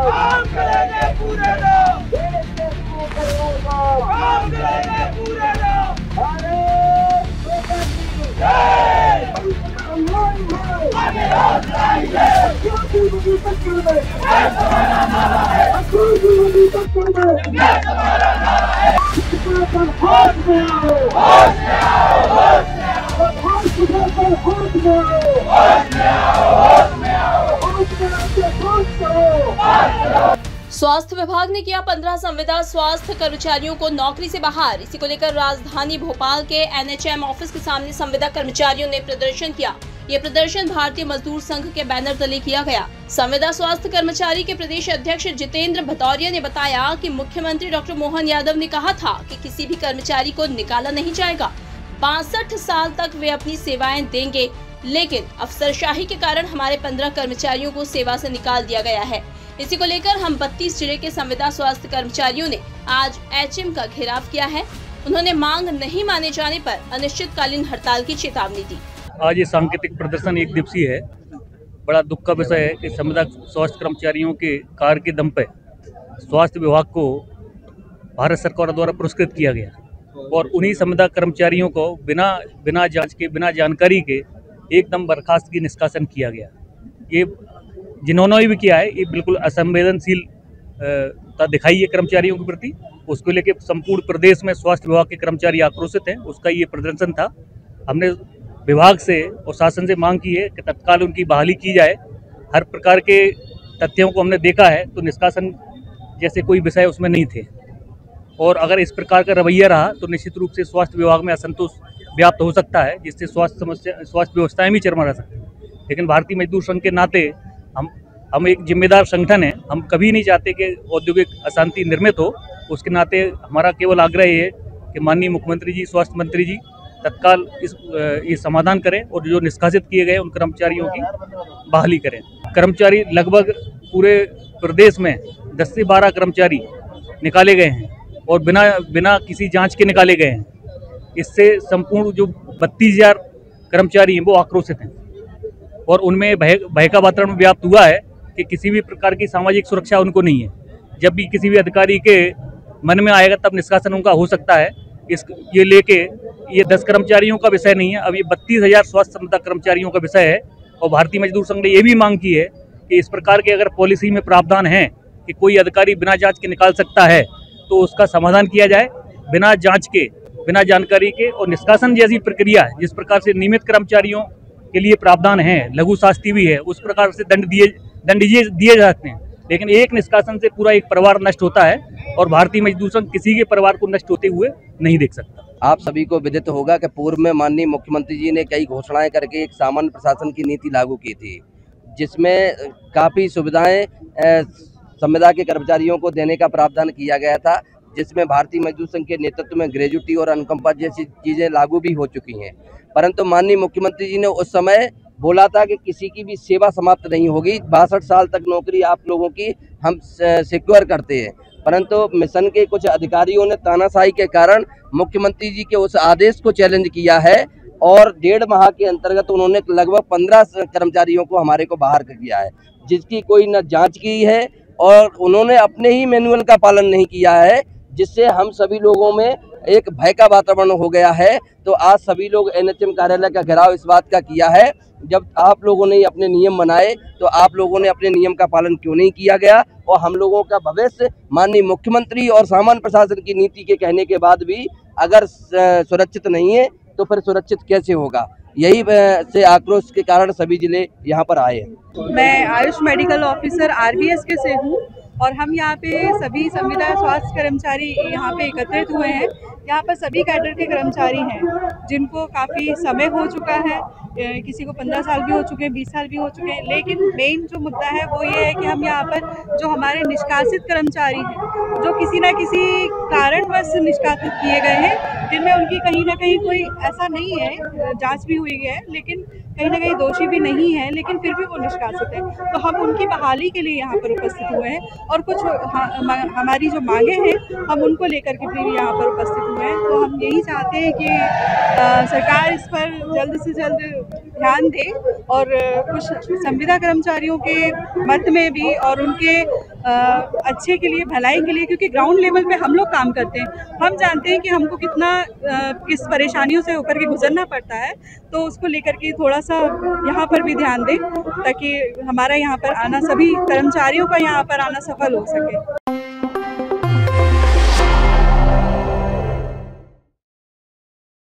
काम करेंगे पूरे लोग, काम करेंगे पूरे लोग। स्वास्थ्य विभाग ने किया 15 संविदा स्वास्थ्य कर्मचारियों को नौकरी से बाहर। इसी को लेकर राजधानी भोपाल के एनएचएम ऑफिस के सामने संविदा कर्मचारियों ने प्रदर्शन किया। ये प्रदर्शन भारतीय मजदूर संघ के बैनर तले किया गया। संविदा स्वास्थ्य कर्मचारी के प्रदेश अध्यक्ष जितेंद्र भदौरिया ने बताया कि मुख्यमंत्री डॉक्टर मोहन यादव ने कहा था कि किसी भी कर्मचारी को निकाला नहीं जाएगा। 62 साल तक वे अपनी सेवाएं देंगे, लेकिन अफसरशाही के कारण हमारे 15 कर्मचारियों को सेवा से निकाल दिया गया है। इसी को लेकर हम 32 जिले के संविदा स्वास्थ्य कर्मचारियों ने आज एचएम का घेराव किया है। उन्होंने मांग नहीं माने जाने पर अनिश्चितकालीन हड़ताल की चेतावनी दी। आज ये सांकेतिक प्रदर्शन एक दिवसीय है। बड़ा दुख का विषय है कि संविदा स्वास्थ्य कर्मचारियों के कार्य के दम पर स्वास्थ्य विभाग को भारत सरकार द्वारा पुरस्कृत किया गया और उन्हीं संविदा कर्मचारियों को बिना जांच के, बिना जानकारी के एकदम बर्खास्त की निष्कासन किया गया। ये जिन्होंने भी किया है, ये बिल्कुल असंवेदनशीलता दिखाई है कर्मचारियों के प्रति। उसको लेकर संपूर्ण प्रदेश में स्वास्थ्य विभाग के कर्मचारी आक्रोशित हैं। उसका ये प्रदर्शन था। हमने विभाग से और शासन से मांग की है कि तत्काल उनकी बहाली की जाए। हर प्रकार के तथ्यों को हमने देखा है तो निष्कासन जैसे कोई विषय उसमें नहीं थे, और अगर इस प्रकार का रवैया रहा तो निश्चित रूप से स्वास्थ्य विभाग में असंतोष व्याप्त हो सकता है, जिससे स्वास्थ्य व्यवस्थाएं भी चरमरा सकती हैं। लेकिन भारतीय मजदूर संघ के नाते हम एक जिम्मेदार संगठन है। हम कभी नहीं चाहते कि औद्योगिक अशांति निर्मित हो। उसके नाते हमारा केवल आग्रह ये है कि माननीय मुख्यमंत्री जी, स्वास्थ्य मंत्री जी तत्काल ये समाधान करें और जो निष्कासित किए गए उन कर्मचारियों की बहाली करें। कर्मचारी लगभग पूरे प्रदेश में 10 से 12 कर्मचारी निकाले गए हैं और बिना किसी जांच के निकाले गए हैं। इससे संपूर्ण जो 32,000 कर्मचारी हैं वो आक्रोशित हैं और उनमें भय का वातावरण व्याप्त हुआ है कि किसी भी प्रकार की सामाजिक सुरक्षा उनको नहीं है। जब भी किसी भी अधिकारी के मन में आएगा तब निष्कासन उनका हो सकता है। ये लेके ये 10 कर्मचारियों का विषय नहीं है, अब ये 32,000 स्वास्थ्य संविदा कर्मचारियों का विषय है। और भारतीय मजदूर संघ ने ये भी मांग की है कि इस प्रकार के अगर पॉलिसी में प्रावधान है कि कोई अधिकारी बिना जांच के निकाल सकता है तो उसका समाधान किया जाए। बिना जांच के, बिना जानकारी के और निष्कासन जैसी प्रक्रिया है, जिस प्रकार से नियमित कर्मचारियों के लिए प्रावधान है, लघु शास्ति भी है, उस प्रकार से दंड दिए जाते हैं। लेकिन एक निष्कासन से पूरा एक परिवार नष्ट होता है और भारतीय मजदूर संघ किसी के परिवार को नष्ट होते हुए नहीं देख सकता। आप सभी को विदित होगा कि पूर्व में माननीय मुख्यमंत्री जी ने कई घोषणाएं करके एक सामान्य प्रशासन की नीति लागू की थी, जिसमें काफ़ी सुविधाएं संविदा के कर्मचारियों को देने का प्रावधान किया गया था, जिसमें भारतीय मजदूर संघ के नेतृत्व में ग्रेजुटी और अनुकंपा जैसी चीज़ें लागू भी हो चुकी हैं। परंतु माननीय मुख्यमंत्री जी ने उस समय बोला था कि किसी की भी सेवा समाप्त नहीं होगी, 62 साल तक नौकरी आप लोगों की हम सिक्योर करते हैं। परंतु मिशन के कुछ अधिकारियों ने तानाशाही के कारण मुख्यमंत्री जी के उस आदेश को चैलेंज किया है और 1.5 माह के अंतर्गत उन्होंने लगभग 15 कर्मचारियों को हमारे को बाहर कर दिया है, जिसकी कोई न जांच की है और उन्होंने अपने ही मैनुअल का पालन नहीं किया है, जिससे हम सभी लोगों में एक भय का वातावरण हो गया है। तो आज सभी लोग एनएचएम कार्यालय का घेराव इस बात का किया है, जब आप लोगों ने अपने नियम बनाए तो आप लोगों ने अपने नियम का पालन क्यों नहीं किया गया, और हम लोगों का भविष्य माननीय मुख्यमंत्री और सामान्य प्रशासन की नीति के कहने के बाद भी अगर सुरक्षित नहीं है तो फिर सुरक्षित कैसे होगा। यही से आक्रोश के कारण सभी जिले यहाँ पर आए हैं। मैं आयुष मेडिकल ऑफिसर आरबीएस के से हूँ और हम यहाँ पे सभी संविदा स्वास्थ्य कर्मचारी यहाँ पे एकत्रित हुए हैं। यहाँ पर सभी कैडर के कर्मचारी हैं जिनको काफ़ी समय हो चुका है, किसी को 15 साल भी हो चुके हैं, 20 साल भी हो चुके हैं। लेकिन मेन जो मुद्दा है वो ये है कि हम यहाँ पर जो हमारे निष्कासित कर्मचारी हैं, जो किसी न किसी कारणवश निष्कासित किए गए हैं, जिनमें उनकी कहीं ना कहीं कोई ऐसा नहीं है, जांच भी हुई है लेकिन कहीं ना कहीं दोषी भी नहीं है, लेकिन फिर भी वो निष्कासित है, तो हम उनकी बहाली के लिए यहाँ पर उपस्थित हुए हैं और कुछ हमारी जो मांगे हैं हम उनको लेकर के भी यहाँ पर उपस्थित हुए हैं। तो हम यही चाहते हैं कि सरकार इस पर जल्द से जल्द ध्यान दें और कुछ संविदा कर्मचारियों के मत में भी और उनके अच्छे के लिए, भलाई के लिए, क्योंकि ग्राउंड लेवल पे हम लोग काम करते हैं, हम जानते हैं कि हमको किस परेशानियों से होकर के गुजरना पड़ता है, तो उसको लेकर के थोड़ा सा यहाँ पर भी ध्यान दें ताकि हमारा यहाँ पर आना, सभी कर्मचारियों का यहाँ पर आना सफल हो सके।